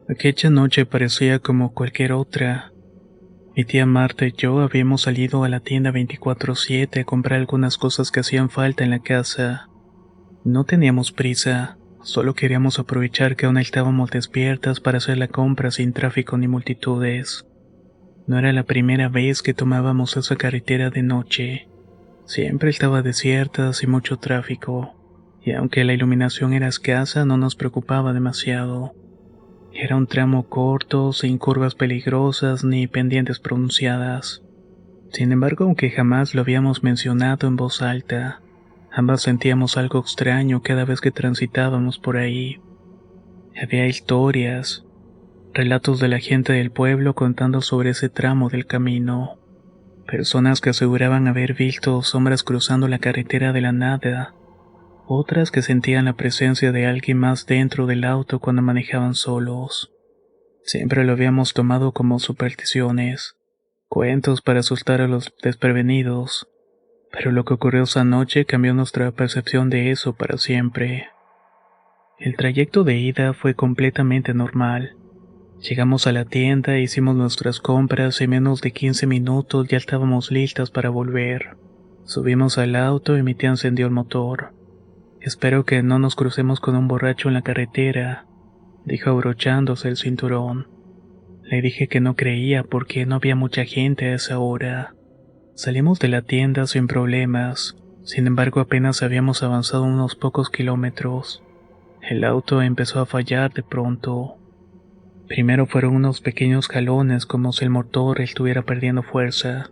Aquella noche parecía como cualquier otra. Mi tía Marta y yo habíamos salido a la tienda 24/7 a comprar algunas cosas que hacían falta en la casa. No teníamos prisa, solo queríamos aprovechar que aún estábamos despiertas para hacer la compra sin tráfico ni multitudes. No era la primera vez que tomábamos esa carretera de noche. Siempre estaba desierta, sin mucho tráfico, y aunque la iluminación era escasa, no nos preocupaba demasiado. Era un tramo corto, sin curvas peligrosas ni pendientes pronunciadas. Sin embargo, aunque jamás lo habíamos mencionado en voz alta, ambas sentíamos algo extraño cada vez que transitábamos por ahí. Había historias, relatos de la gente del pueblo contando sobre ese tramo del camino. Personas que aseguraban haber visto sombras cruzando la carretera de la nada. Otras que sentían la presencia de alguien más dentro del auto cuando manejaban solos. Siempre lo habíamos tomado como supersticiones, cuentos para asustar a los desprevenidos, pero lo que ocurrió esa noche cambió nuestra percepción de eso para siempre. El trayecto de ida fue completamente normal. Llegamos a la tienda, hicimos nuestras compras y en menos de 15 minutos ya estábamos listas para volver. Subimos al auto y mi tía encendió el motor. Espero que no nos crucemos con un borracho en la carretera, dijo abrochándose el cinturón. Le dije que no creía porque no había mucha gente a esa hora. Salimos de la tienda sin problemas, sin embargo apenas habíamos avanzado unos pocos kilómetros. El auto empezó a fallar de pronto. Primero fueron unos pequeños jalones como si el motor estuviera perdiendo fuerza.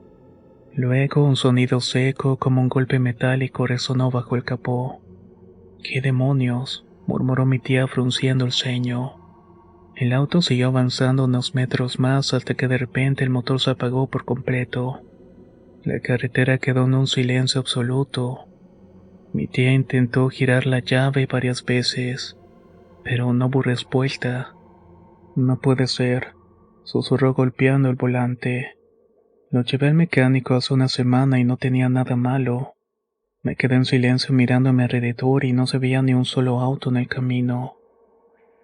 Luego un sonido seco como un golpe metálico resonó bajo el capó. ¿Qué demonios?, murmuró mi tía frunciendo el ceño. El auto siguió avanzando unos metros más hasta que de repente el motor se apagó por completo. La carretera quedó en un silencio absoluto. Mi tía intentó girar la llave varias veces, pero no hubo respuesta. No puede ser, susurró golpeando el volante. Lo llevé al mecánico hace una semana y no tenía nada malo. Me quedé en silencio mirando a mi alrededor y no se veía ni un solo auto en el camino.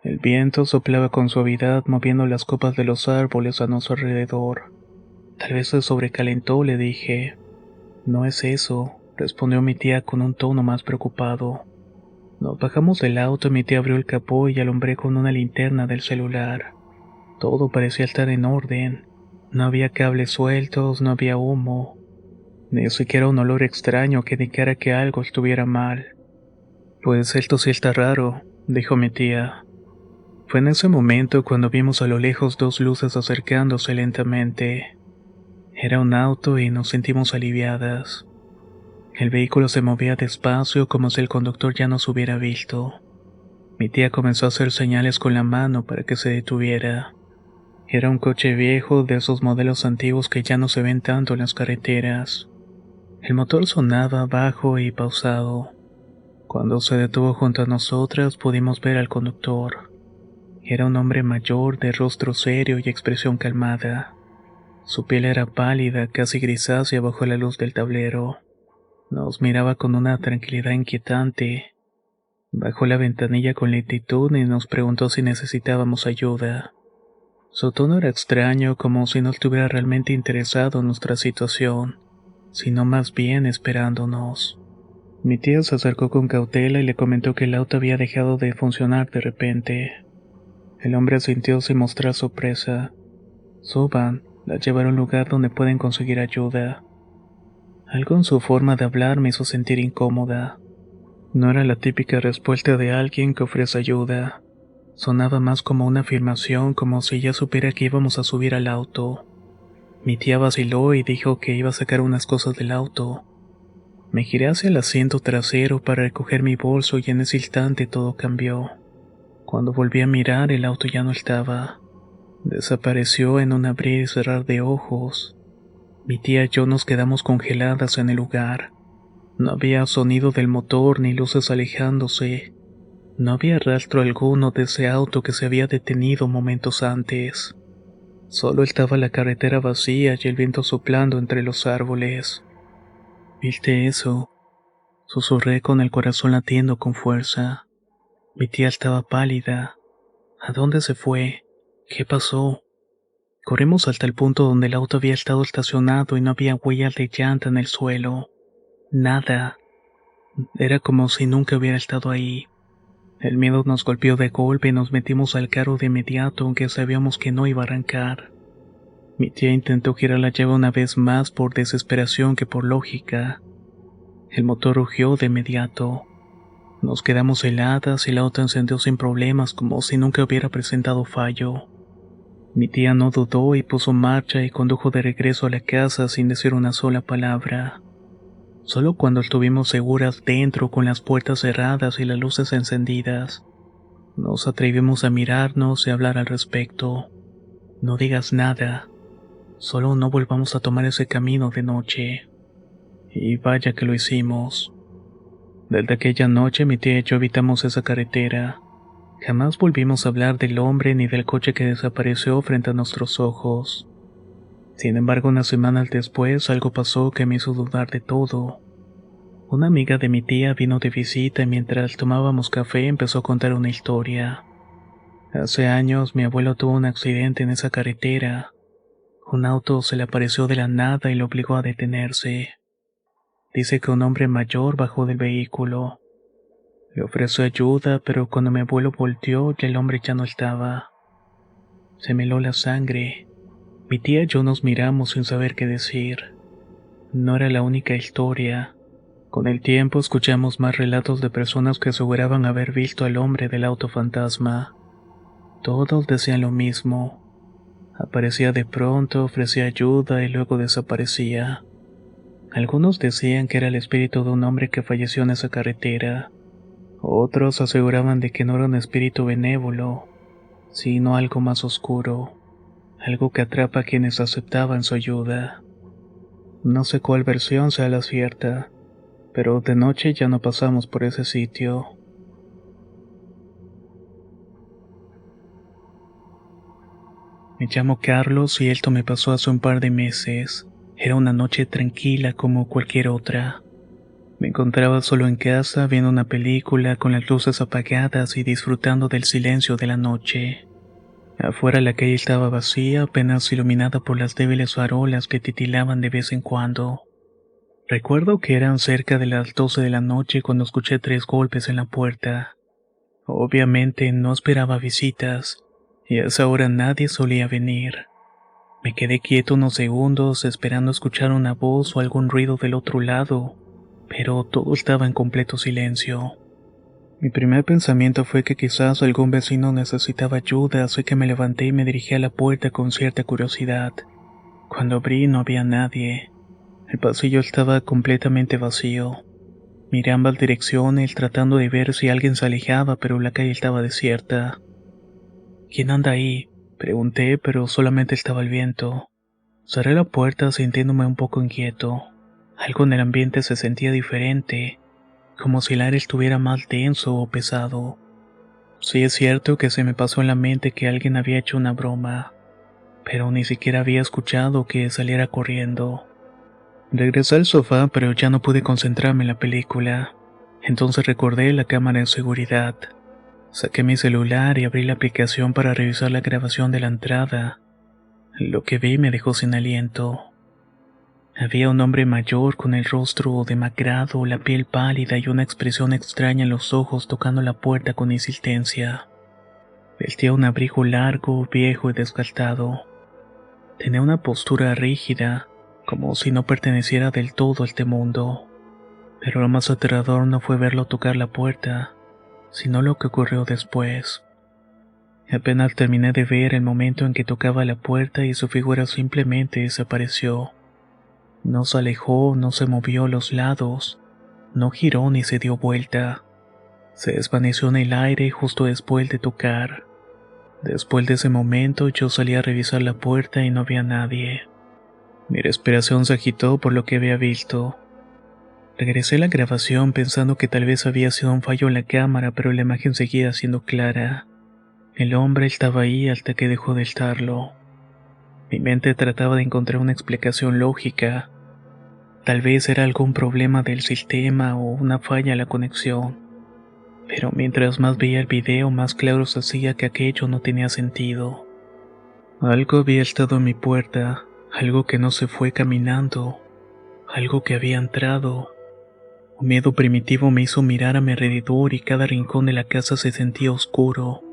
El viento soplaba con suavidad moviendo las copas de los árboles a nuestro alrededor. Tal vez se sobrecalentó, le dije. No es eso, respondió mi tía con un tono más preocupado. Nos bajamos del auto y mi tía abrió el capó y alumbré con una linterna del celular. Todo parecía estar en orden. No había cables sueltos, no había humo, ni siquiera un olor extraño que indicara que algo estuviera mal. Pues esto sí está raro, dijo mi tía. Fue en ese momento cuando vimos a lo lejos dos luces acercándose lentamente. Era un auto y nos sentimos aliviadas. El vehículo se movía despacio como si el conductor ya nos hubiera visto. Mi tía comenzó a hacer señales con la mano para que se detuviera. Era un coche viejo de esos modelos antiguos que ya no se ven tanto en las carreteras. El motor sonaba bajo y pausado. Cuando se detuvo junto a nosotras pudimos ver al conductor. Era un hombre mayor de rostro serio y expresión calmada. Su piel era pálida, casi grisácea bajo la luz del tablero. Nos miraba con una tranquilidad inquietante. Bajó la ventanilla con lentitud y nos preguntó si necesitábamos ayuda. Su tono era extraño, como si no estuviera realmente interesado en nuestra situación, sino más bien esperándonos. Mi tía se acercó con cautela y le comentó que el auto había dejado de funcionar de repente. El hombre asintió sin mostrar sorpresa. Suban, la llevaré a un lugar donde pueden conseguir ayuda. Algo en su forma de hablar me hizo sentir incómoda. No era la típica respuesta de alguien que ofrece ayuda. Sonaba más como una afirmación, como si ya supiera que íbamos a subir al auto. Mi tía vaciló y dijo que iba a sacar unas cosas del auto. Me giré hacia el asiento trasero para recoger mi bolso y en ese instante todo cambió. Cuando volví a mirar, el auto ya no estaba. Desapareció en un abrir y cerrar de ojos. Mi tía y yo nos quedamos congeladas en el lugar. No había sonido del motor ni luces alejándose. No había rastro alguno de ese auto que se había detenido momentos antes. Solo estaba la carretera vacía y el viento soplando entre los árboles. ¿Viste eso?, susurré con el corazón latiendo con fuerza. Mi tía estaba pálida. ¿A dónde se fue?, ¿Qué pasó? Corrimos hasta el punto donde el auto había estado estacionado y no había huellas de llanta en el suelo. Nada. Era como si nunca hubiera estado ahí. El miedo nos golpeó de golpe y nos metimos al carro de inmediato, aunque sabíamos que no iba a arrancar. Mi tía intentó girar la llave una vez más por desesperación que por lógica. El motor rugió de inmediato. Nos quedamos heladas y el auto encendió sin problemas como si nunca hubiera presentado fallo. Mi tía no dudó y puso marcha y condujo de regreso a la casa sin decir una sola palabra. Solo cuando estuvimos seguras dentro con las puertas cerradas y las luces encendidas, nos atrevimos a mirarnos y hablar al respecto. No digas nada, solo no volvamos a tomar ese camino de noche. Y vaya que lo hicimos. Desde aquella noche mi tía y yo evitamos esa carretera. Jamás volvimos a hablar del hombre ni del coche que desapareció frente a nuestros ojos. Sin embargo, unas semanas después algo pasó que me hizo dudar de todo. Una amiga de mi tía vino de visita y mientras tomábamos café empezó a contar una historia. Hace años mi abuelo tuvo un accidente en esa carretera. Un auto se le apareció de la nada y lo obligó a detenerse. Dice que un hombre mayor bajó del vehículo. Le ofreció ayuda, pero cuando mi abuelo volteó ya el hombre ya no estaba. Se me heló la sangre. Mi tía y yo nos miramos sin saber qué decir. No era la única historia. Con el tiempo escuchamos más relatos de personas que aseguraban haber visto al hombre del auto fantasma. Todos decían lo mismo. Aparecía de pronto, ofrecía ayuda y luego desaparecía. Algunos decían que era el espíritu de un hombre que falleció en esa carretera. Otros aseguraban de que no era un espíritu benévolo, sino algo más oscuro, algo que atrapa a quienes aceptaban su ayuda. No sé cuál versión sea la cierta, pero de noche ya no pasamos por ese sitio. Me llamo Carlos y esto me pasó hace un par de meses. Era una noche tranquila como cualquier otra. Me encontraba solo en casa viendo una película con las luces apagadas y disfrutando del silencio de la noche. Afuera la calle estaba vacía, apenas iluminada por las débiles farolas que titilaban de vez en cuando. Recuerdo que eran cerca de las 12 de la noche cuando escuché 3 golpes en la puerta. Obviamente no esperaba visitas, y a esa hora nadie solía venir. Me quedé quieto unos segundos esperando escuchar una voz o algún ruido del otro lado, pero todo estaba en completo silencio. Mi primer pensamiento fue que quizás algún vecino necesitaba ayuda, así que me levanté y me dirigí a la puerta con cierta curiosidad. Cuando abrí no había nadie. El pasillo estaba completamente vacío. Miré ambas direcciones tratando de ver si alguien se alejaba, pero la calle estaba desierta. ¿Quién anda ahí?, pregunté, pero solamente estaba el viento. Cerré la puerta sintiéndome un poco inquieto. Algo en el ambiente se sentía diferente, como si el aire estuviera más denso o pesado. Sí es cierto que se me pasó en la mente que alguien había hecho una broma, pero ni siquiera había escuchado que saliera corriendo. Regresé al sofá, pero ya no pude concentrarme en la película. Entonces recordé la cámara de seguridad. Saqué mi celular y abrí la aplicación para revisar la grabación de la entrada. Lo que vi me dejó sin aliento. Había un hombre mayor con el rostro demacrado, la piel pálida y una expresión extraña en los ojos tocando la puerta con insistencia. Vestía un abrigo largo, viejo y desgastado. Tenía una postura rígida, como si no perteneciera del todo a este mundo. Pero lo más aterrador no fue verlo tocar la puerta, sino lo que ocurrió después. Apenas terminé de ver el momento en que tocaba la puerta y su figura simplemente desapareció. No se alejó, no se movió a los lados, no giró ni se dio vuelta. Se desvaneció en el aire justo después de tocar. Después de ese momento yo salí a revisar la puerta y no había nadie. Mi respiración se agitó por lo que había visto. Regresé a la grabación pensando que tal vez había sido un fallo en la cámara, pero la imagen seguía siendo clara. El hombre estaba ahí hasta que dejó de estarlo. Mi mente trataba de encontrar una explicación lógica. Tal vez era algún problema del sistema o una falla en la conexión. Pero mientras más veía el video, más claro se hacía que aquello no tenía sentido. Algo había estado en mi puerta, algo que no se fue caminando, algo que había entrado. Un miedo primitivo me hizo mirar a mi alrededor y cada rincón de la casa se sentía oscuro.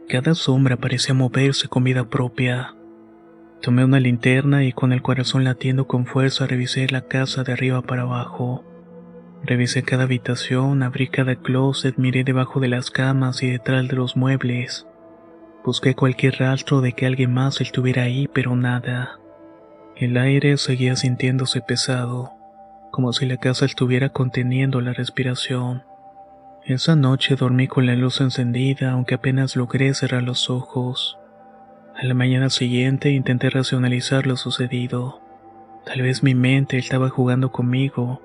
Cada sombra parecía moverse con vida propia. Tomé una linterna y con el corazón latiendo con fuerza revisé la casa de arriba para abajo. Revisé cada habitación, abrí cada closet, miré debajo de las camas y detrás de los muebles. Busqué cualquier rastro de que alguien más estuviera ahí, pero nada. El aire seguía sintiéndose pesado, como si la casa estuviera conteniendo la respiración. Esa noche dormí con la luz encendida, aunque apenas logré cerrar los ojos. A la mañana siguiente intenté racionalizar lo sucedido. Tal vez mi mente estaba jugando conmigo.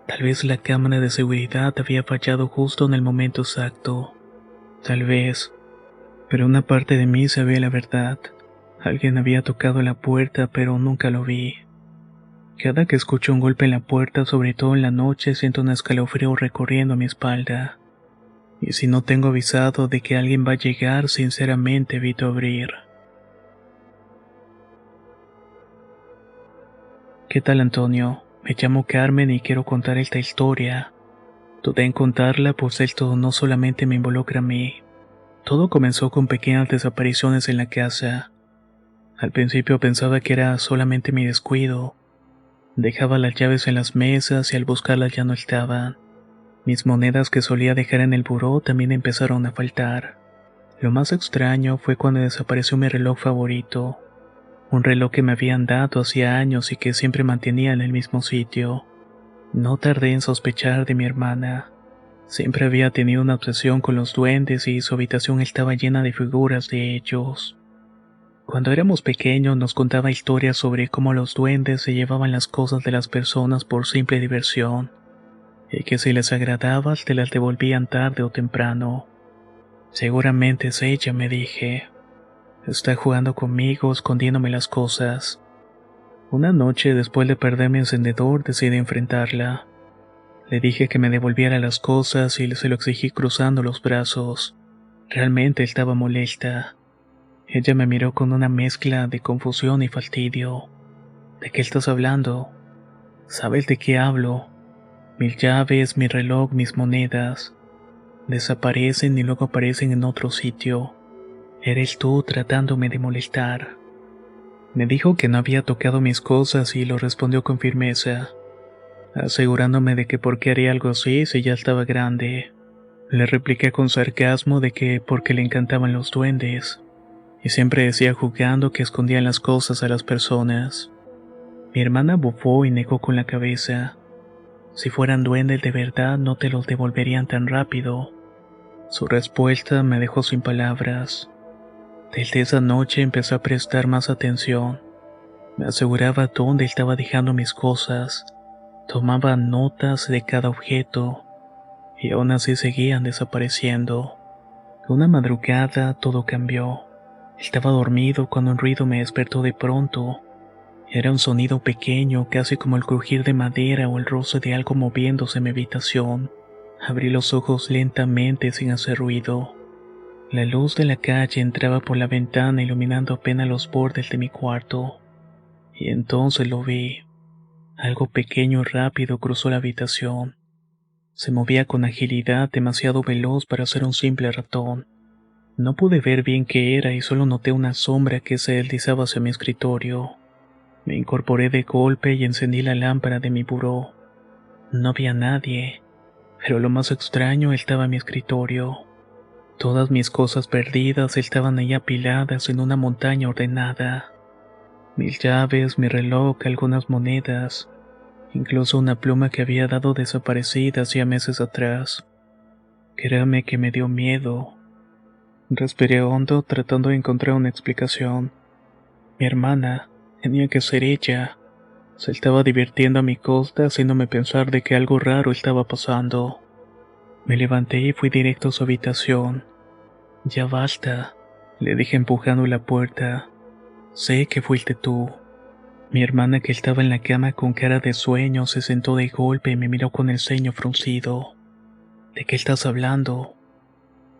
Tal vez la cámara de seguridad había fallado justo en el momento exacto. Tal vez. Pero una parte de mí sabía la verdad. Alguien había tocado la puerta, pero nunca lo vi. Cada que escucho un golpe en la puerta, sobre todo en la noche, siento un escalofrío recorriendo mi espalda. Y si no tengo avisado de que alguien va a llegar, sinceramente evito abrir. ¿Qué tal, Antonio? Me llamo Carmen y quiero contar esta historia. Dudé en contarla, pues esto no solamente me involucra a mí. Todo comenzó con pequeñas desapariciones en la casa. Al principio pensaba que era solamente mi descuido. Dejaba las llaves en las mesas y al buscarlas ya no estaban. Mis monedas que solía dejar en el buró también empezaron a faltar. Lo más extraño fue cuando desapareció mi reloj favorito. Un reloj que me habían dado hacía años y que siempre mantenía en el mismo sitio. No tardé en sospechar de mi hermana. Siempre había tenido una obsesión con los duendes y su habitación estaba llena de figuras de ellos. Cuando éramos pequeños nos contaba historias sobre cómo los duendes se llevaban las cosas de las personas por simple diversión, y que si les agradabas te las devolvían tarde o temprano. Seguramente es ella, me dije. Está jugando conmigo, escondiéndome las cosas. Una noche, después de perder mi encendedor, decidí enfrentarla. Le dije que me devolviera las cosas y se lo exigí cruzando los brazos. Realmente estaba molesta. Ella me miró con una mezcla de confusión y fastidio. ¿De qué estás hablando? ¿Sabes de qué hablo? Mis llaves, mi reloj, mis monedas. Desaparecen y luego aparecen en otro sitio. Eres tú tratándome de molestar. Me dijo que no había tocado mis cosas y lo respondió con firmeza, asegurándome de que por qué haría algo así si ya estaba grande. Le repliqué con sarcasmo de que porque le encantaban los duendes, y siempre decía jugando que escondían las cosas a las personas. Mi hermana bufó y negó con la cabeza. Si fueran duendes de verdad no te los devolverían tan rápido. Su respuesta me dejó sin palabras. Desde esa noche empecé a prestar más atención. Me aseguraba dónde estaba dejando mis cosas. Tomaba notas de cada objeto. Y aún así seguían desapareciendo. Una madrugada todo cambió. Estaba dormido cuando un ruido me despertó de pronto. Era un sonido pequeño, casi como el crujir de madera o el roce de algo moviéndose en mi habitación. Abrí los ojos lentamente sin hacer ruido. La luz de la calle entraba por la ventana iluminando apenas los bordes de mi cuarto. Y entonces lo vi. Algo pequeño y rápido cruzó la habitación. Se movía con agilidad demasiado veloz para ser un simple ratón. No pude ver bien qué era y solo noté una sombra que se deslizaba hacia mi escritorio. Me incorporé de golpe y encendí la lámpara de mi buró. No había nadie, pero lo más extraño estaba en mi escritorio. Todas mis cosas perdidas estaban ahí apiladas en una montaña ordenada. Mis llaves, mi reloj, algunas monedas, incluso una pluma que había dado desaparecida hacía meses atrás. Créame que me dio miedo. Respiré hondo tratando de encontrar una explicación. Mi hermana, tenía que ser ella. Se estaba divirtiendo a mi costa haciéndome pensar de que algo raro estaba pasando. Me levanté y fui directo a su habitación. Ya basta, le dije empujando la puerta. Sé que fuiste tú. Mi hermana, que estaba en la cama con cara de sueño, se sentó de golpe y me miró con el ceño fruncido. ¿De qué estás hablando?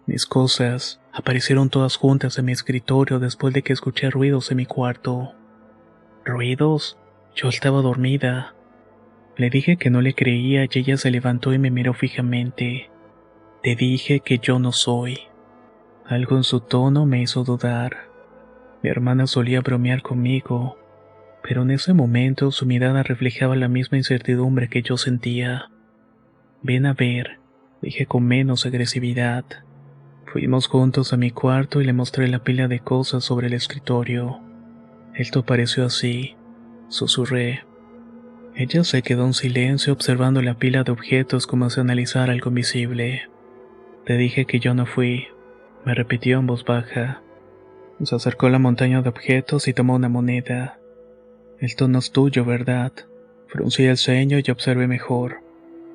Mis cosas. Aparecieron todas juntas en mi escritorio después de que escuché ruidos en mi cuarto. ¿Ruidos? Yo estaba dormida. Le dije que no le creía y ella se levantó y me miró fijamente. Te dije que yo no soy. Algo en su tono me hizo dudar. Mi hermana solía bromear conmigo, pero en ese momento su mirada reflejaba la misma incertidumbre que yo sentía. Ven a ver, dije con menos agresividad. Fuimos juntos a mi cuarto y le mostré la pila de cosas sobre el escritorio. Esto pareció así, susurré. Ella se quedó en silencio observando la pila de objetos como si analizara algo invisible. Te dije que yo no fui, me repitió en voz baja. Se acercó a la montaña de objetos y tomó una moneda. Esto no es tuyo, ¿verdad? Fruncí el ceño y observé mejor.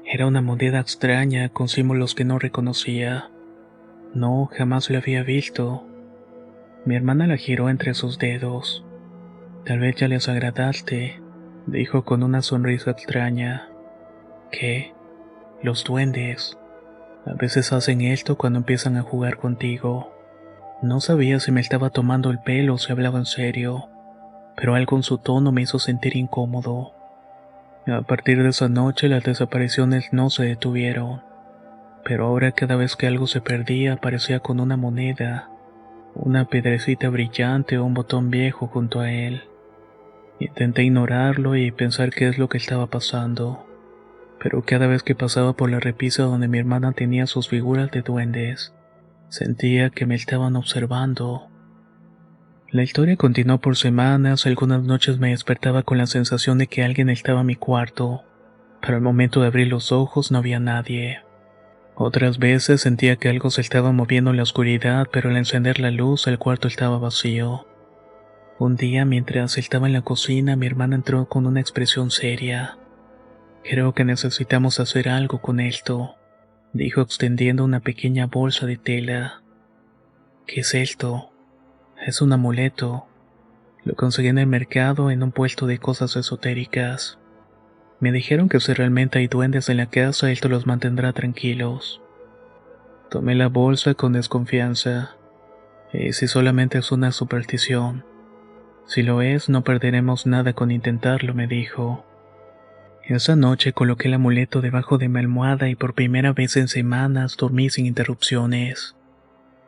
Era una moneda extraña con símbolos que no reconocía. No, jamás la había visto. Mi hermana la giró entre sus dedos. Tal vez ya les agradaste, dijo con una sonrisa extraña. ¿Qué? Los duendes. A veces hacen esto cuando empiezan a jugar contigo. No sabía si me estaba tomando el pelo o si hablaba en serio, pero algo en su tono me hizo sentir incómodo. A partir de esa noche las desapariciones no se detuvieron, pero ahora cada vez que algo se perdía aparecía con una moneda, una piedrecita brillante o un botón viejo junto a él. Intenté ignorarlo y pensar qué es lo que estaba pasando, pero cada vez que pasaba por la repisa donde mi hermana tenía sus figuras de duendes, sentía que me estaban observando. La historia continuó por semanas. Algunas noches me despertaba con la sensación de que alguien estaba en mi cuarto, pero al momento de abrir los ojos no había nadie. Otras veces sentía que algo se estaba moviendo en la oscuridad, pero al encender la luz el cuarto estaba vacío. Un día, mientras estaba en la cocina, mi hermana entró con una expresión seria. Creo que necesitamos hacer algo con esto, dijo extendiendo una pequeña bolsa de tela. ¿Qué es esto? Es un amuleto. Lo conseguí en el mercado en un puesto de cosas esotéricas. Me dijeron que si realmente hay duendes en la casa, esto los mantendrá tranquilos. Tomé la bolsa con desconfianza. ¿Y si solamente es una superstición? Si lo es, no perderemos nada con intentarlo, me dijo. Esa noche coloqué el amuleto debajo de mi almohada y por primera vez en semanas dormí sin interrupciones.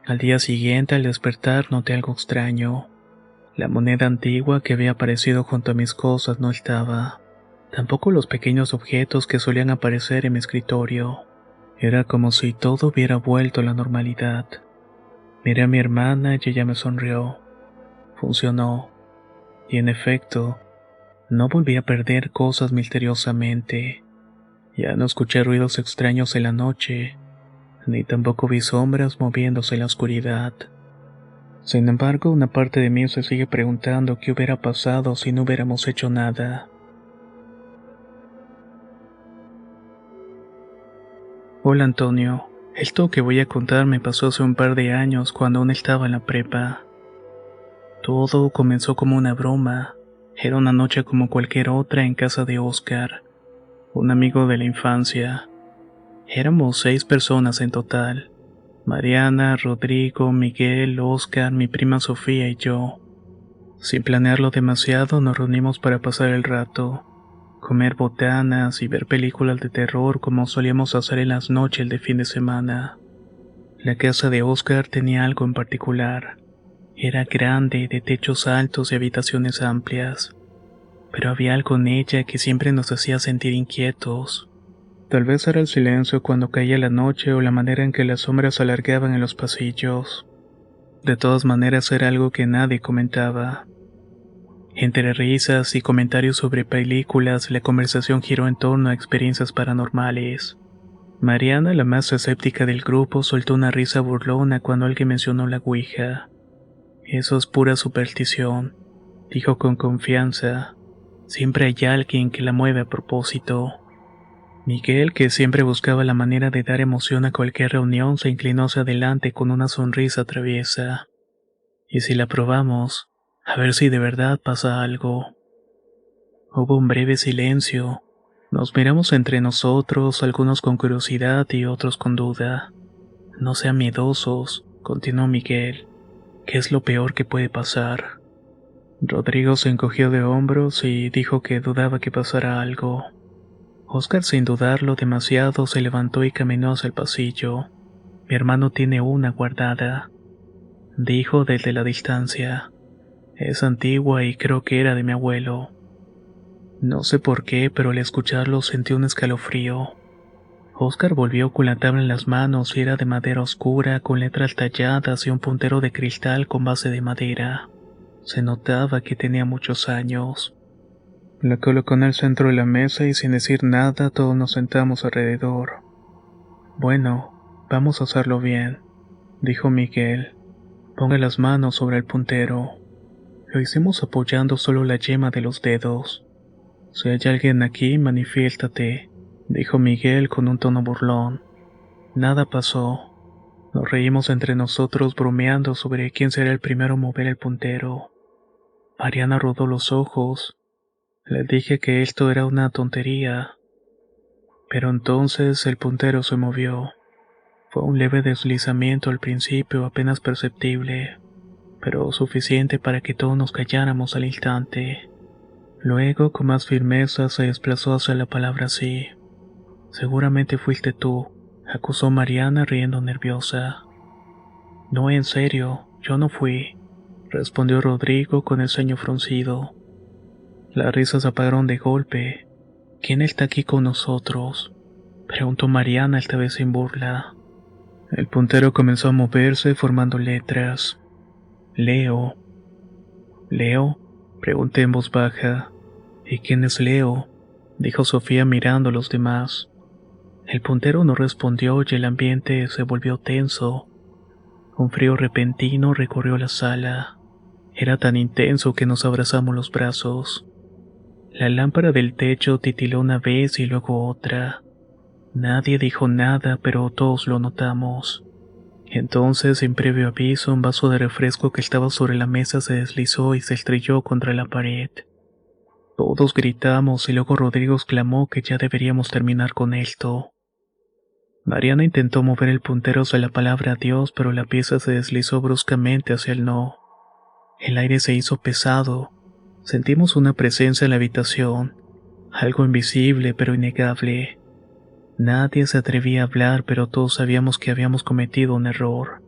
Al día siguiente, al despertar, noté algo extraño. La moneda antigua que había aparecido junto a mis cosas no estaba. Tampoco los pequeños objetos que solían aparecer en mi escritorio. Era como si todo hubiera vuelto a la normalidad. Miré a mi hermana y ella me sonrió. Funcionó. Y en efecto, no volví a perder cosas misteriosamente. Ya no escuché ruidos extraños en la noche, ni tampoco vi sombras moviéndose en la oscuridad. Sin embargo, una parte de mí se sigue preguntando qué hubiera pasado si no hubiéramos hecho nada. Hola Antonio, esto que voy a contar me pasó hace un par de años cuando aún estaba en la prepa. Todo comenzó como una broma. Era una noche como cualquier otra en casa de Oscar, un amigo de la infancia. Éramos 6 personas en total: Mariana, Rodrigo, Miguel, Oscar, mi prima Sofía y yo. Sin planearlo demasiado, nos reunimos para pasar el rato, comer botanas y ver películas de terror como solíamos hacer en las noches de fin de semana. La casa de Oscar tenía algo en particular. Era grande, de techos altos y habitaciones amplias, pero había algo en ella que siempre nos hacía sentir inquietos. Tal vez era el silencio cuando caía la noche o la manera en que las sombras se alargaban en los pasillos. De todas maneras era algo que nadie comentaba. Entre risas y comentarios sobre películas, la conversación giró en torno a experiencias paranormales. Mariana, la más escéptica del grupo, soltó una risa burlona cuando alguien mencionó la ouija. Eso es pura superstición, dijo con confianza. Siempre hay alguien que la mueve a propósito. Miguel, que siempre buscaba la manera de dar emoción a cualquier reunión, se inclinó hacia adelante con una sonrisa traviesa. ¿Y si la probamos? A ver si de verdad pasa algo. Hubo un breve silencio. Nos miramos entre nosotros, algunos con curiosidad y otros con duda. No sean miedosos, continuó Miguel. ¿Qué es lo peor que puede pasar? Rodrigo se encogió de hombros y dijo que dudaba que pasara algo. Oscar, sin dudarlo demasiado, se levantó y caminó hacia el pasillo. Mi hermano tiene una guardada, dijo desde la distancia. Es antigua y creo que era de mi abuelo. No sé por qué, pero al escucharlo sentí un escalofrío. Oscar volvió con la tabla en las manos y era de madera oscura, con letras talladas y un puntero de cristal con base de madera. Se notaba que tenía muchos años. La colocó en el centro de la mesa y sin decir nada todos nos sentamos alrededor. Bueno, vamos a hacerlo bien, dijo Miguel. Ponga las manos sobre el puntero. Lo hicimos apoyando solo la yema de los dedos. Si hay alguien aquí, manifiéstate, dijo Miguel con un tono burlón. Nada pasó. Nos reímos entre nosotros bromeando sobre quién será el primero a mover el puntero. Mariana rodó los ojos. Le dije que esto era una tontería. Pero entonces el puntero se movió. Fue un leve deslizamiento al principio, apenas perceptible, pero suficiente para que todos nos calláramos al instante. Luego, con más firmeza, se desplazó hacia la palabra sí. Seguramente fuiste tú, acusó Mariana riendo nerviosa. No, en serio, yo no fui, respondió Rodrigo con el ceño fruncido. Las risas se apagaron de golpe. ¿Quién está aquí con nosotros?, preguntó Mariana esta vez sin burla. El puntero comenzó a moverse formando letras. Leo. ¿Leo?, pregunté en voz baja. ¿Y quién es Leo?, dijo Sofía mirando a los demás. El puntero no respondió y el ambiente se volvió tenso. Un frío repentino recorrió la sala. Era tan intenso que nos abrazamos los brazos. La lámpara del techo titiló una vez y luego otra. Nadie dijo nada, pero todos lo notamos. Entonces, sin previo aviso, un vaso de refresco que estaba sobre la mesa se deslizó y se estrelló contra la pared. Todos gritamos y luego Rodrigo exclamó que ya deberíamos terminar con esto. Mariana intentó mover el puntero hacia la palabra Dios, pero la pieza se deslizó bruscamente hacia el no. El aire se hizo pesado. Sentimos una presencia en la habitación, algo invisible pero innegable. Nadie se atrevía a hablar, pero todos sabíamos que habíamos cometido un error.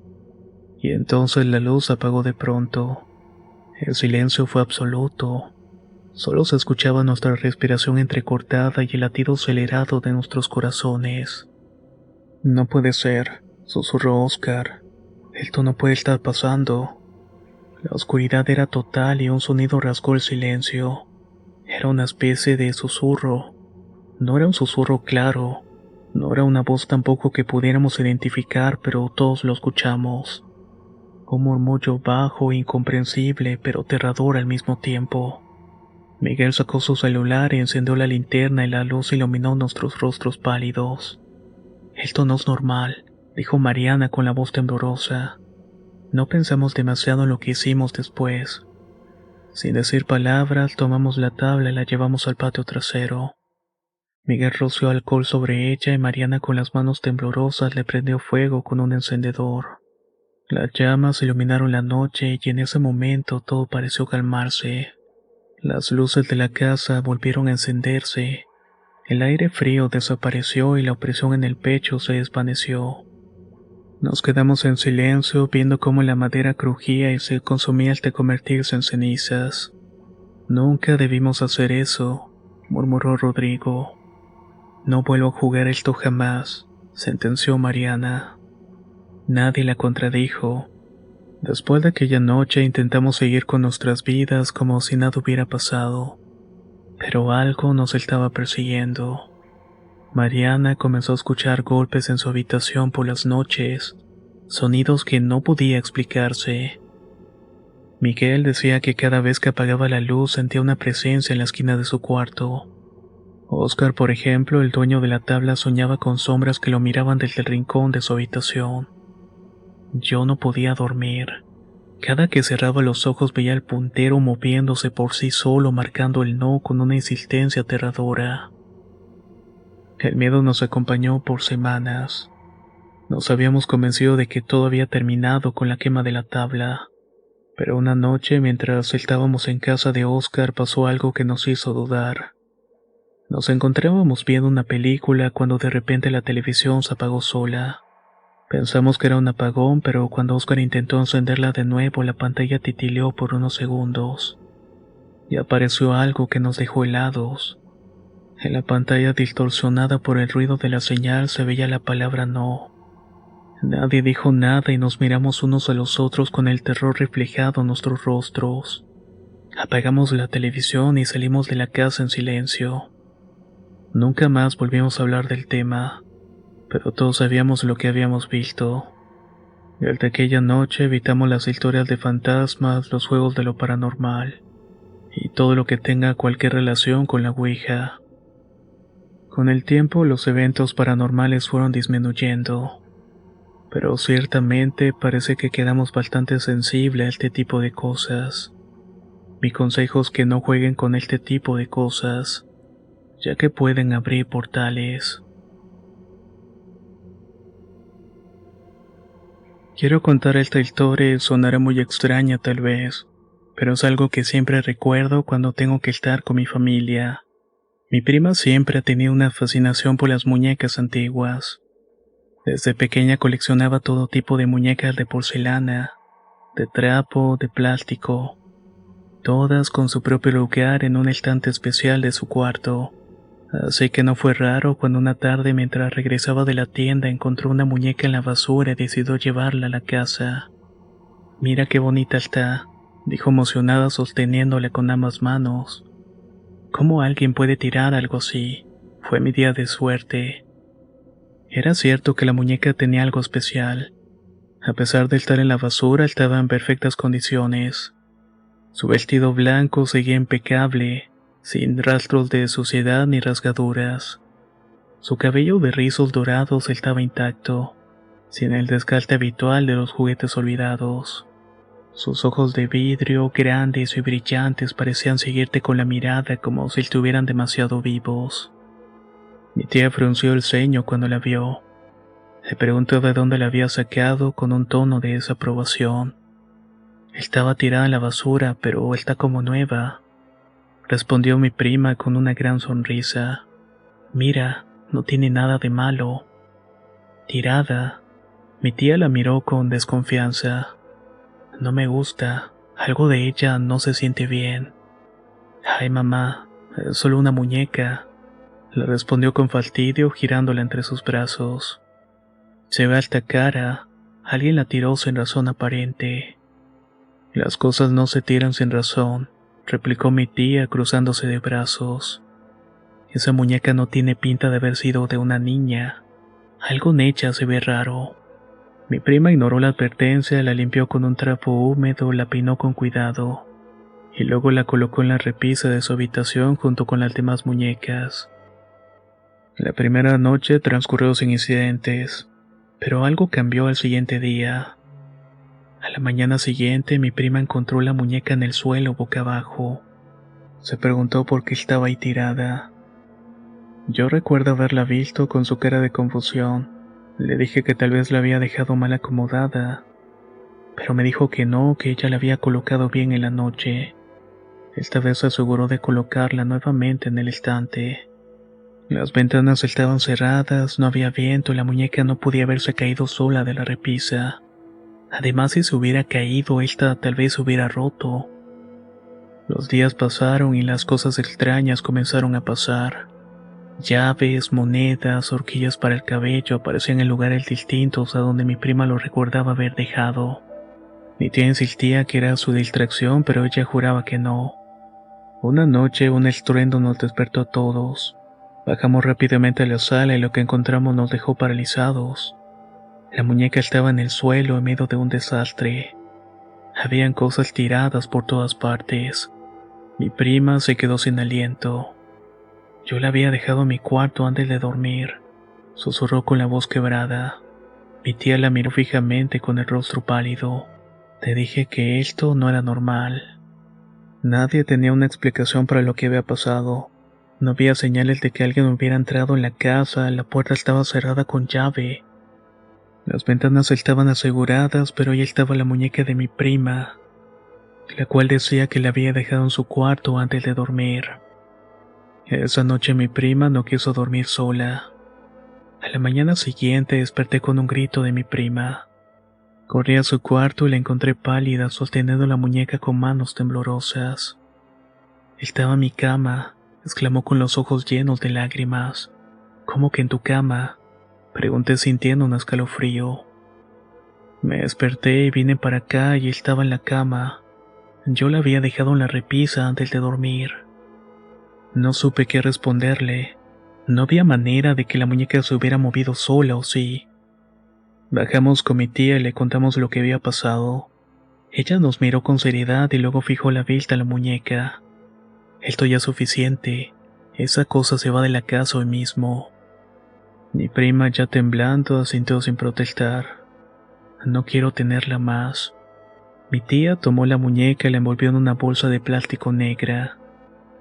Y entonces la luz se apagó de pronto. El silencio fue absoluto. Solo se escuchaba nuestra respiración entrecortada y el latido acelerado de nuestros corazones. No puede ser, susurró Oscar. Esto no puede estar pasando. La oscuridad era total y un sonido rasgó el silencio. Era una especie de susurro. No era un susurro claro. No era una voz tampoco que pudiéramos identificar, pero todos lo escuchamos. Un murmullo bajo e incomprensible, pero aterrador al mismo tiempo. Miguel sacó su celular y encendió la linterna y la luz iluminó nuestros rostros pálidos. Esto no es normal, dijo Mariana con la voz temblorosa. No pensamos demasiado en lo que hicimos después. Sin decir palabras, tomamos la tabla y la llevamos al patio trasero. Miguel roció alcohol sobre ella y Mariana con las manos temblorosas le prendió fuego con un encendedor. Las llamas iluminaron la noche y en ese momento todo pareció calmarse. Las luces de la casa volvieron a encenderse. El aire frío desapareció y la opresión en el pecho se desvaneció. Nos quedamos en silencio viendo cómo la madera crujía y se consumía hasta convertirse en cenizas. Nunca debimos hacer eso, murmuró Rodrigo. No vuelvo a jugar esto jamás, sentenció Mariana. Nadie la contradijo. Después de aquella noche intentamos seguir con nuestras vidas como si nada hubiera pasado. Pero algo nos estaba persiguiendo. Mariana comenzó a escuchar golpes en su habitación por las noches, sonidos que no podía explicarse. Miguel decía que cada vez que apagaba la luz sentía una presencia en la esquina de su cuarto. Oscar, por ejemplo, el dueño de la tabla, soñaba con sombras que lo miraban desde el rincón de su habitación. Yo no podía dormir. Cada que cerraba los ojos veía el puntero moviéndose por sí solo, marcando el no con una insistencia aterradora. El miedo nos acompañó por semanas. Nos habíamos convencido de que todo había terminado con la quema de la tabla, pero una noche mientras estábamos en casa de Oscar pasó algo que nos hizo dudar. Nos encontrábamos viendo una película cuando de repente la televisión se apagó sola. Pensamos que era un apagón, pero cuando Oscar intentó encenderla de nuevo, la pantalla titileó por unos segundos. Y apareció algo que nos dejó helados. En la pantalla distorsionada por el ruido de la señal se veía la palabra no. Nadie dijo nada y nos miramos unos a los otros con el terror reflejado en nuestros rostros. Apagamos la televisión y salimos de la casa en silencio. Nunca más volvimos a hablar del tema, pero todos sabíamos lo que habíamos visto. Desde aquella noche evitamos las historias de fantasmas, los juegos de lo paranormal y todo lo que tenga cualquier relación con la Ouija. Con el tiempo los eventos paranormales fueron disminuyendo, pero ciertamente parece que quedamos bastante sensibles a este tipo de cosas. Mi consejo es que no jueguen con este tipo de cosas, ya que pueden abrir portales. Quiero contar esta historia y sonará muy extraña tal vez, pero es algo que siempre recuerdo cuando tengo que estar con mi familia. Mi prima siempre ha tenido una fascinación por las muñecas antiguas. Desde pequeña coleccionaba todo tipo de muñecas de porcelana, de trapo, de plástico, todas con su propio lugar en un estante especial de su cuarto. Así que no fue raro cuando una tarde mientras regresaba de la tienda encontró una muñeca en la basura y decidió llevarla a la casa. Mira qué bonita está, dijo emocionada sosteniéndola con ambas manos. ¿Cómo alguien puede tirar algo así? Fue mi día de suerte. Era cierto que la muñeca tenía algo especial. A pesar de estar en la basura, estaba en perfectas condiciones. Su vestido blanco seguía impecable, sin rastros de suciedad ni rasgaduras. Su cabello de rizos dorados estaba intacto, sin el desgaste habitual de los juguetes olvidados. Sus ojos de vidrio, grandes y brillantes, parecían seguirte con la mirada como si estuvieran demasiado vivos. Mi tía frunció el ceño cuando la vio. Le preguntó de dónde la había sacado con un tono de desaprobación. Estaba tirada en la basura, pero está como nueva, respondió mi prima con una gran sonrisa. Mira, no tiene nada de malo. Tirada. Mi tía la miró con desconfianza. No me gusta, algo de ella no se siente bien. Ay, mamá, es solo una muñeca, le respondió con fastidio girándola entre sus brazos. Se ve esta cara, alguien la tiró sin razón aparente. Las cosas no se tiran sin razón, replicó mi tía cruzándose de brazos. Esa muñeca no tiene pinta de haber sido de una niña. Algo en ella se ve raro. Mi prima ignoró la advertencia, la limpió con un trapo húmedo, la peinó con cuidado, y luego la colocó en la repisa de su habitación junto con las demás muñecas. La primera noche transcurrió sin incidentes, pero algo cambió al siguiente día. A la mañana siguiente mi prima encontró la muñeca en el suelo boca abajo. Se preguntó por qué estaba ahí tirada. Yo recuerdo haberla visto con su cara de confusión. Le dije que tal vez la había dejado mal acomodada, pero me dijo que no, que ella la había colocado bien en la noche. Esta vez se aseguró de colocarla nuevamente en el estante. Las ventanas estaban cerradas, no había viento y la muñeca no podía haberse caído sola de la repisa. Además, si se hubiera caído, esta tal vez se hubiera roto. Los días pasaron y las cosas extrañas comenzaron a pasar. Llaves, monedas, horquillas para el cabello aparecían en lugares distintos a donde mi prima lo recordaba haber dejado. Mi tía insistía que era su distracción, pero ella juraba que no. Una noche un estruendo nos despertó a todos. Bajamos rápidamente a la sala y lo que encontramos nos dejó paralizados. La muñeca estaba en el suelo en medio de un desastre. Habían cosas tiradas por todas partes. Mi prima se quedó sin aliento. Yo la había dejado en mi cuarto antes de dormir, susurró con la voz quebrada. Mi tía la miró fijamente con el rostro pálido. Te dije que esto no era normal. Nadie tenía una explicación para lo que había pasado. No había señales de que alguien hubiera entrado en la casa, la puerta estaba cerrada con llave. Las ventanas estaban aseguradas, pero ahí estaba la muñeca de mi prima, la cual decía que la había dejado en su cuarto antes de dormir. Esa noche mi prima no quiso dormir sola. A la mañana siguiente desperté con un grito de mi prima. Corrí a su cuarto y la encontré pálida, sosteniendo la muñeca con manos temblorosas. Estaba en mi cama, exclamó con los ojos llenos de lágrimas. ¿Cómo que en tu cama? Pregunté sintiendo un escalofrío. Me desperté y vine para acá y estaba en la cama. Yo la había dejado en la repisa antes de dormir. No supe qué responderle. No había manera de que la muñeca se hubiera movido sola, ¿o sí? Bajamos con mi tía y le contamos lo que había pasado. Ella nos miró con seriedad y luego fijó la vista a la muñeca. Esto ya es suficiente. Esa cosa se va de la casa hoy mismo. Mi prima, ya temblando, asintió sin protestar. No quiero tenerla más. Mi tía tomó la muñeca y la envolvió en una bolsa de plástico negra.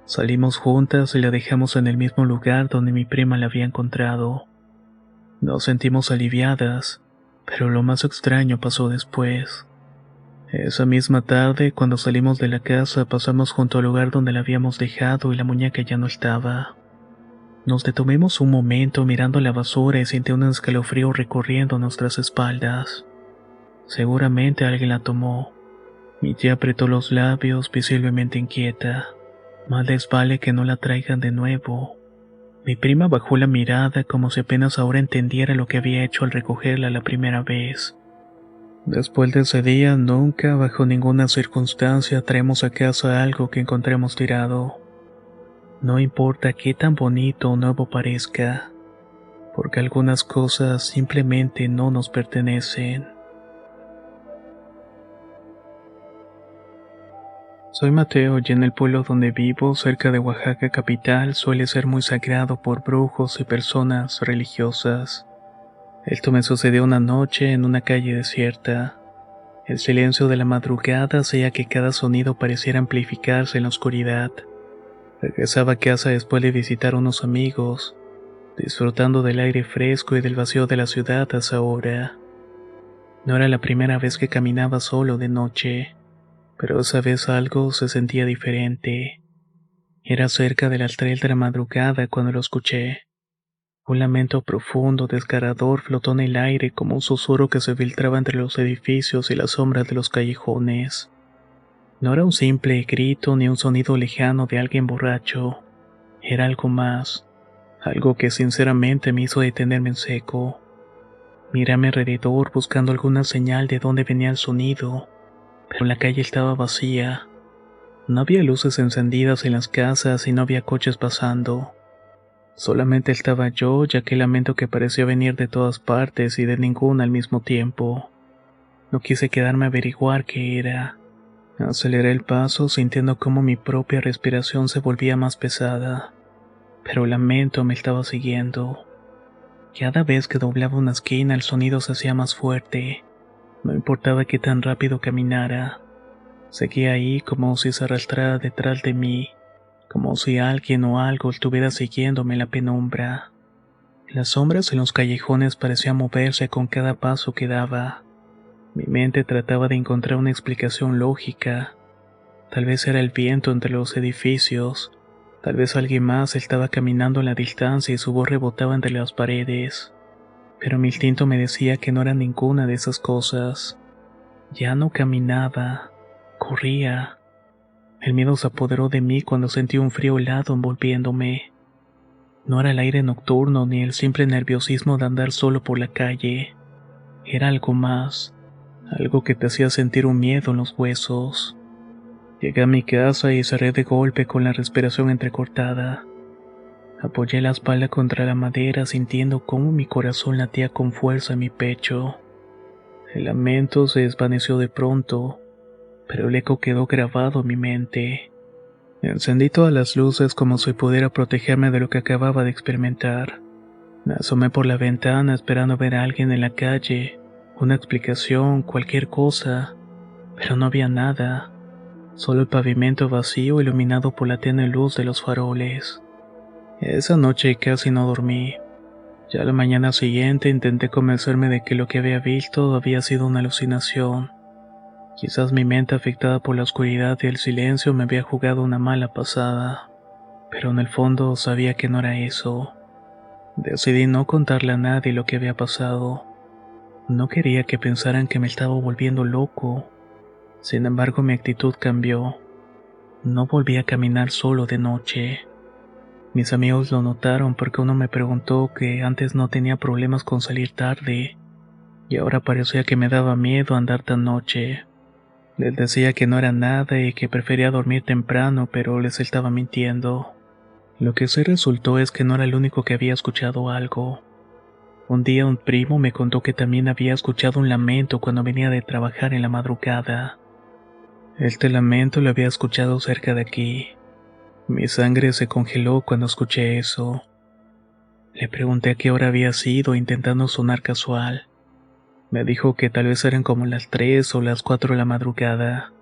Salimos juntas y la dejamos en el mismo lugar donde mi prima la había encontrado. Nos sentimos aliviadas, pero lo más extraño pasó después. Esa misma tarde, cuando salimos de la casa, pasamos junto al lugar donde la habíamos dejado y la muñeca ya no estaba. Nos detuvimos un momento mirando la basura y sentí un escalofrío recorriendo nuestras espaldas. Seguramente alguien la tomó. Mi tía apretó los labios, visiblemente inquieta. Más les vale que no la traigan de nuevo. Mi prima bajó la mirada como si apenas ahora entendiera lo que había hecho al recogerla la primera vez. Después de ese día, nunca, bajo ninguna circunstancia, traemos a casa algo que encontremos tirado. No importa qué tan bonito o nuevo parezca, porque algunas cosas simplemente no nos pertenecen. Soy Mateo y en el pueblo donde vivo, cerca de Oaxaca capital, suele ser muy sagrado por brujos y personas religiosas. Esto me sucedió una noche en una calle desierta. El silencio de la madrugada hacía que cada sonido pareciera amplificarse en la oscuridad. Regresaba a casa después de visitar a unos amigos, disfrutando del aire fresco y del vacío de la ciudad a esa hora. No era la primera vez que caminaba solo de noche, pero esa vez algo se sentía diferente. Era cerca de las 3 de la madrugada cuando lo escuché. Un lamento profundo, desgarrador, flotó en el aire como un susurro que se filtraba entre los edificios y las sombras de los callejones. No era un simple grito ni un sonido lejano de alguien borracho. Era algo más, algo que sinceramente me hizo detenerme en seco. Miré a mi alrededor buscando alguna señal de dónde venía el sonido, pero la calle estaba vacía. No había luces encendidas en las casas y no había coches pasando. Solamente estaba yo y aquel lamento que parecía venir de todas partes y de ninguna al mismo tiempo. No quise quedarme a averiguar qué era. Aceleré el paso sintiendo cómo mi propia respiración se volvía más pesada. Pero el lamento me estaba siguiendo. Cada vez que doblaba una esquina el sonido se hacía más fuerte. No importaba qué tan rápido caminara. Seguía ahí como si se arrastrara detrás de mí, como si alguien o algo estuviera siguiéndome en la penumbra. Las sombras en los callejones parecían moverse con cada paso que daba. Mi mente trataba de encontrar una explicación lógica. Tal vez era el viento entre los edificios, tal vez alguien más estaba caminando en la distancia y su voz rebotaba entre las paredes. Pero mi instinto me decía que no era ninguna de esas cosas. Ya no caminaba, corría. El miedo se apoderó de mí cuando sentí un frío helado envolviéndome. No era el aire nocturno ni el simple nerviosismo de andar solo por la calle. Era algo más, algo que te hacía sentir un miedo en los huesos. Llegué a mi casa y cerré de golpe con la respiración entrecortada. Apoyé la espalda contra la madera sintiendo cómo mi corazón latía con fuerza en mi pecho. El lamento se desvaneció de pronto, pero el eco quedó grabado en mi mente. Encendí todas las luces como si pudiera protegerme de lo que acababa de experimentar. Me asomé por la ventana esperando ver a alguien en la calle, una explicación, cualquier cosa, pero no había nada, solo el pavimento vacío iluminado por la tenue luz de los faroles. Esa noche casi no dormí. Ya la mañana siguiente intenté convencerme de que lo que había visto había sido una alucinación. Quizás mi mente afectada por la oscuridad y el silencio me había jugado una mala pasada, pero en el fondo sabía que no era eso. Decidí no contarle a nadie lo que había pasado. No quería que pensaran que me estaba volviendo loco. Sin embargo, mi actitud cambió. No volví a caminar solo de noche. Mis amigos lo notaron porque uno me preguntó que antes no tenía problemas con salir tarde, y ahora parecía que me daba miedo andar tan noche. Les decía que no era nada y que prefería dormir temprano, pero les estaba mintiendo. Lo que sí resultó es que no era el único que había escuchado algo. Un día un primo me contó que también había escuchado un lamento cuando venía de trabajar en la madrugada. Este lamento lo había escuchado cerca de aquí. Mi sangre se congeló cuando escuché eso. Le pregunté a qué hora había sido, intentando sonar casual. Me dijo que tal vez eran como las 3 o las 4 de la madrugada.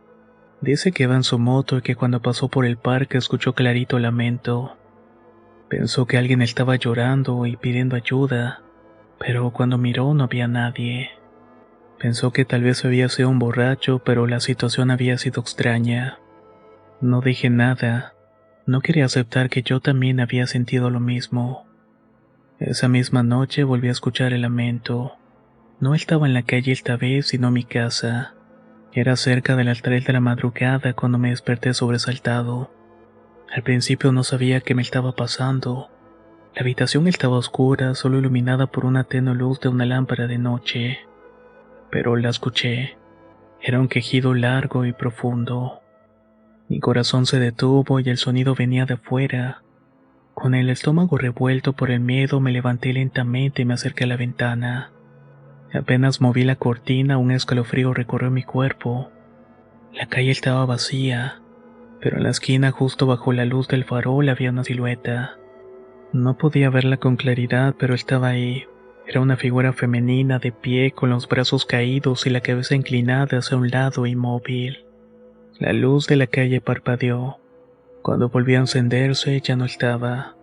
Dice que iba en su moto y que cuando pasó por el parque escuchó clarito el lamento. Pensó que alguien estaba llorando y pidiendo ayuda, pero cuando miró no había nadie. Pensó que tal vez había sido un borracho, pero la situación había sido extraña. No dije nada. No quería aceptar que yo también había sentido lo mismo. Esa misma noche volví a escuchar el lamento. No estaba en la calle esta vez, sino en mi casa. Era cerca de las 3 de la madrugada cuando me desperté sobresaltado. Al principio no sabía qué me estaba pasando. La habitación estaba oscura, solo iluminada por una tenue luz de una lámpara de noche. Pero la escuché. Era un quejido largo y profundo. Mi corazón se detuvo y el sonido venía de afuera. Con el estómago revuelto por el miedo me levanté lentamente y me acerqué a la ventana. Apenas moví la cortina, un escalofrío recorrió mi cuerpo. La calle estaba vacía, pero en la esquina justo bajo la luz del farol había una silueta. No podía verla con claridad, pero estaba ahí. Era una figura femenina de pie con los brazos caídos y la cabeza inclinada hacia un lado inmóvil. La luz de la calle parpadeó. Cuando volvió a encenderse ya no estaba.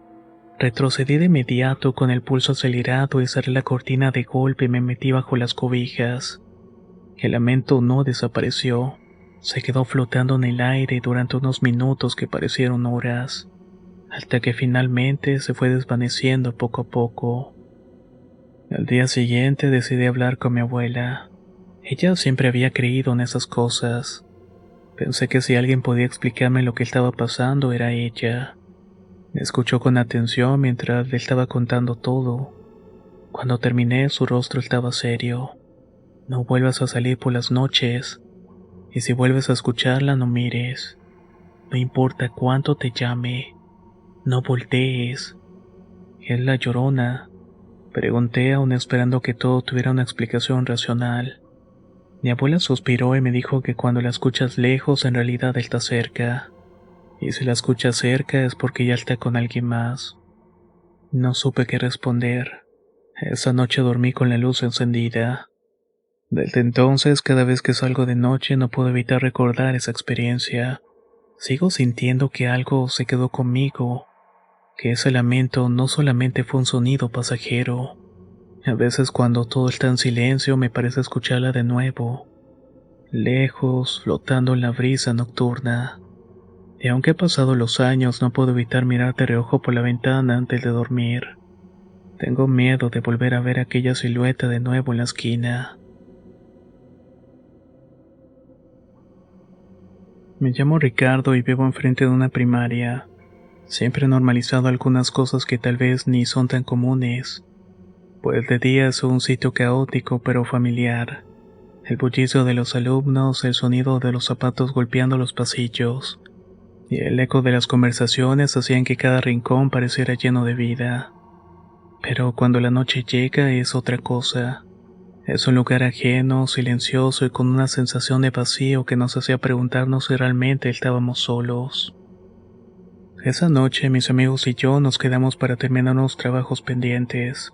Retrocedí de inmediato con el pulso acelerado y cerré la cortina de golpe y me metí bajo las cobijas. El lamento no desapareció. Se quedó flotando en el aire durante unos minutos que parecieron horas, hasta que finalmente se fue desvaneciendo poco a poco. Al día siguiente decidí hablar con mi abuela. Ella siempre había creído en esas cosas. Pensé que si alguien podía explicarme lo que estaba pasando era ella. Me escuchó con atención mientras le estaba contando todo. Cuando terminé, su rostro estaba serio. No vuelvas a salir por las noches, y si vuelves a escucharla no mires. No importa cuánto te llame, no voltees. Es la Llorona. Pregunté aún esperando que todo tuviera una explicación racional. Mi abuela suspiró y me dijo que cuando la escuchas lejos en realidad está cerca. Y si la escuchas cerca es porque ya está con alguien más. No supe qué responder. Esa noche dormí con la luz encendida. Desde entonces, cada vez que salgo de noche no puedo evitar recordar esa experiencia. Sigo sintiendo que algo se quedó conmigo, que ese lamento no solamente fue un sonido pasajero. A veces cuando todo está en silencio me parece escucharla de nuevo, lejos, flotando en la brisa nocturna. Y aunque han pasado los años, no puedo evitar mirar de reojo por la ventana antes de dormir. Tengo miedo de volver a ver aquella silueta de nuevo en la esquina. Me llamo Ricardo y vivo enfrente de una primaria. Siempre he normalizado algunas cosas que tal vez ni son tan comunes. Pues de día es un sitio caótico pero familiar. El bullicio de los alumnos, el sonido de los zapatos golpeando los pasillos y el eco de las conversaciones hacían que cada rincón pareciera lleno de vida. Pero cuando la noche llega es otra cosa. Es un lugar ajeno, silencioso y con una sensación de vacío que nos hacía preguntarnos si realmente estábamos solos. Esa noche mis amigos y yo nos quedamos para terminar unos trabajos pendientes.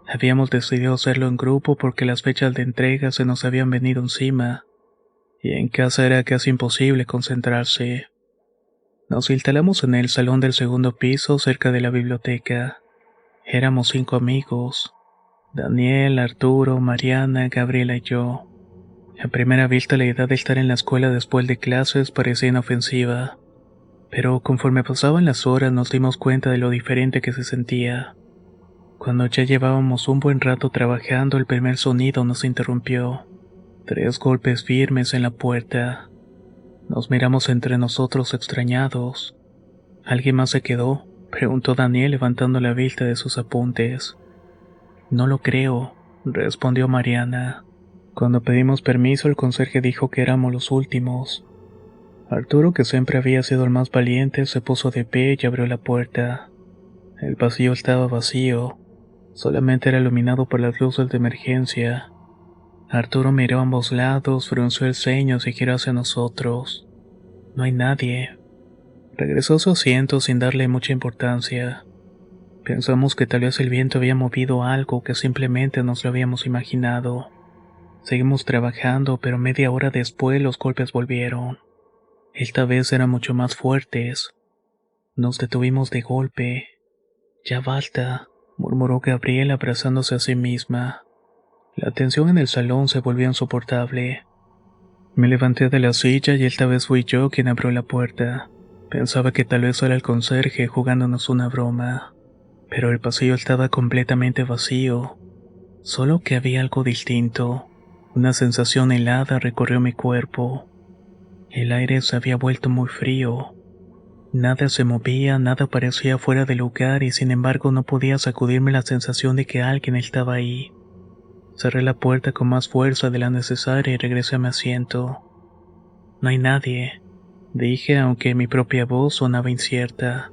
Habíamos decidido hacerlo en grupo porque las fechas de entrega se nos habían venido encima, y en casa era casi imposible concentrarse. Nos instalamos en el salón del segundo piso cerca de la biblioteca. Éramos 5 amigos: Daniel, Arturo, Mariana, Gabriela y yo. A primera vista la idea de estar en la escuela después de clases parecía inofensiva, pero conforme pasaban las horas nos dimos cuenta de lo diferente que se sentía. Cuando ya llevábamos un buen rato trabajando, el primer sonido nos interrumpió. 3 golpes firmes en la puerta. Nos miramos entre nosotros extrañados. ¿Alguien más se quedó?, preguntó Daniel levantando la vista de sus apuntes. No lo creo, respondió Mariana. Cuando pedimos permiso, el conserje dijo que éramos los últimos. Arturo, que siempre había sido el más valiente, se puso de pie y abrió la puerta. El pasillo estaba vacío, solamente era iluminado por las luces de emergencia. Arturo miró a ambos lados, frunció el ceño y giró hacia nosotros. No hay nadie. Regresó a su asiento sin darle mucha importancia. Pensamos que tal vez el viento había movido algo, que simplemente nos lo habíamos imaginado. Seguimos trabajando, pero media hora después los golpes volvieron. Esta vez eran mucho más fuertes. Nos detuvimos de golpe. Ya basta, murmuró Gabriel abrazándose a sí misma. La tensión en el salón se volvió insoportable. Me levanté de la silla y esta vez fui yo quien abrió la puerta. Pensaba que tal vez era el conserje jugándonos una broma, pero el pasillo estaba completamente vacío. Solo que había algo distinto. Una sensación helada recorrió mi cuerpo. El aire se había vuelto muy frío. Nada se movía, nada parecía fuera de lugar y sin embargo no podía sacudirme la sensación de que alguien estaba ahí. Cerré la puerta con más fuerza de la necesaria y regresé a mi asiento. No hay nadie, dije, aunque mi propia voz sonaba incierta.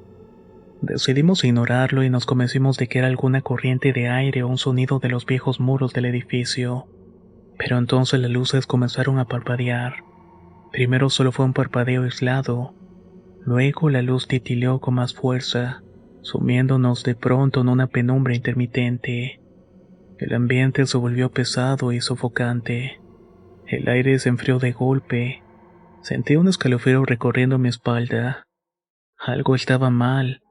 Decidimos ignorarlo y nos convencimos de que era alguna corriente de aire o un sonido de los viejos muros del edificio. Pero entonces las luces comenzaron a parpadear. Primero solo fue un parpadeo aislado. Luego la luz titileó con más fuerza, sumiéndonos de pronto en una penumbra intermitente. El ambiente se volvió pesado y sofocante. El aire se enfrió de golpe. Sentí un escalofrío recorriendo mi espalda. Algo estaba mal.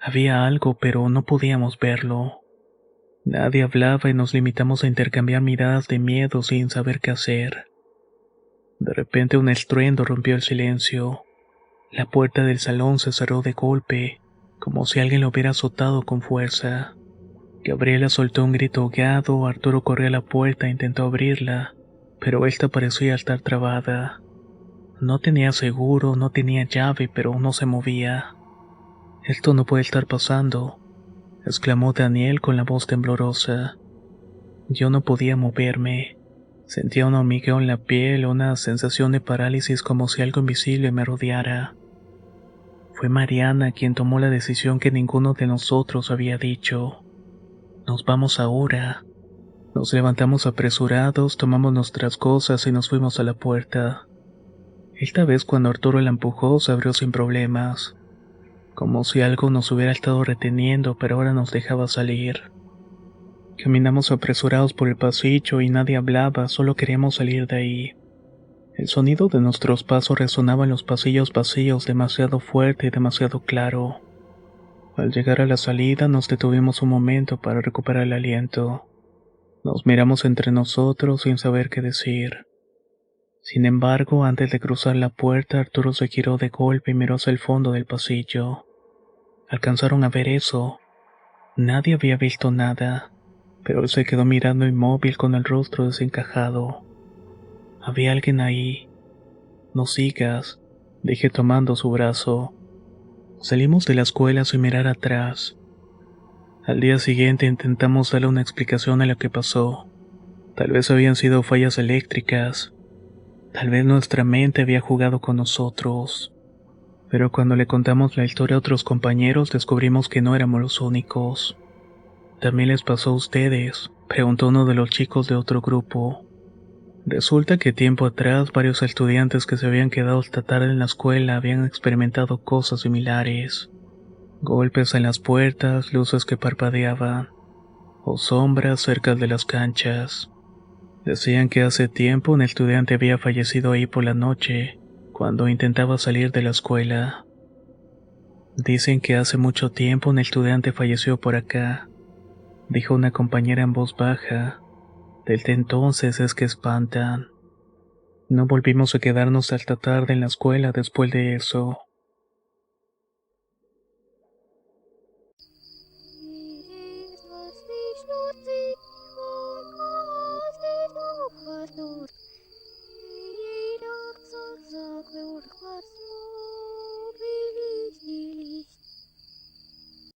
Había algo, pero no podíamos verlo. Nadie hablaba y nos limitamos a intercambiar miradas de miedo sin saber qué hacer. De repente un estruendo rompió el silencio. La puerta del salón se cerró de golpe, como si alguien lo hubiera azotado con fuerza. Gabriela soltó un grito ahogado, Arturo corrió a la puerta e intentó abrirla, pero esta parecía estar trabada. No tenía seguro, no tenía llave, pero no se movía. Esto no puede estar pasando, exclamó Daniel con la voz temblorosa. Yo no podía moverme. Sentía un hormigueo en la piel, una sensación de parálisis como si algo invisible me rodeara. Fue Mariana quien tomó la decisión que ninguno de nosotros había dicho. Nos vamos ahora. Nos levantamos apresurados, tomamos nuestras cosas y nos fuimos a la puerta. Esta vez cuando Arturo la empujó se abrió sin problemas, como si algo nos hubiera estado reteniendo, pero ahora nos dejaba salir. Caminamos apresurados por el pasillo y nadie hablaba, solo queríamos salir de ahí. El sonido de nuestros pasos resonaba en los pasillos vacíos demasiado fuerte y demasiado claro. Al llegar a la salida nos detuvimos un momento para recuperar el aliento. Nos miramos entre nosotros sin saber qué decir. Sin embargo, antes de cruzar la puerta, Arturo se giró de golpe y miró hacia el fondo del pasillo. ¿Alcanzaron a ver eso? Nadie había visto nada, pero él se quedó mirando inmóvil con el rostro desencajado. Había alguien ahí. No sigas, dije tomando su brazo. Salimos de la escuela sin mirar atrás. Al día siguiente intentamos darle una explicación a lo que pasó. Tal vez habían sido fallas eléctricas. Tal vez nuestra mente había jugado con nosotros. Pero cuando le contamos la historia a otros compañeros descubrimos que no éramos los únicos. ¿También les pasó a ustedes?, preguntó uno de los chicos de otro grupo. Resulta que tiempo atrás varios estudiantes que se habían quedado hasta tarde en la escuela habían experimentado cosas similares. Golpes en las puertas, luces que parpadeaban, o sombras cerca de las canchas. Decían que hace tiempo un estudiante había fallecido ahí por la noche, cuando intentaba salir de la escuela. Dicen que hace mucho tiempo un estudiante falleció por acá. dijo una compañera en voz baja. Desde entonces es que espantan. No volvimos a quedarnos hasta tarde en la escuela después de eso.